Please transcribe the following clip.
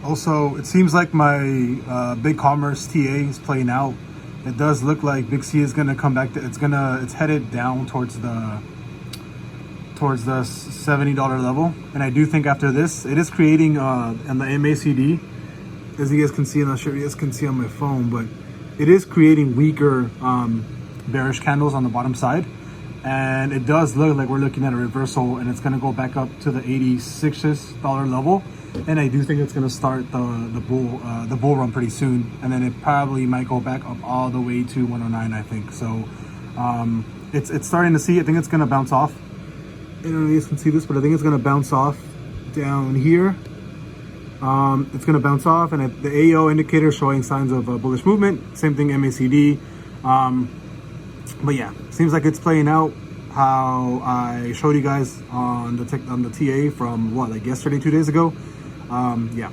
Also, it seems like my big commerce TA is playing out. It does look like BIGC is gonna come back. It's headed down towards the $70 level, and I do think after this, it is creating on the MACD, as you guys can see, I'm not sure if you guys can see on my phone, but it is creating weaker bearish candles on the bottom side, and it does look like we're looking at a reversal, and it's going to go back up to the $86 level, and I do think it's going to start the bull run pretty soon, and then it probably might go back up all the way to 109, I think. So it's starting to see. I think it's going to bounce off. I don't know if you guys can see this, but I think it's going to bounce off down here. It's going to bounce off, and the AO indicator showing signs of bullish movement. Same thing, MACD. But yeah, seems like it's playing out how I showed you guys on the TA from what, like yesterday, 2 days ago. Yeah.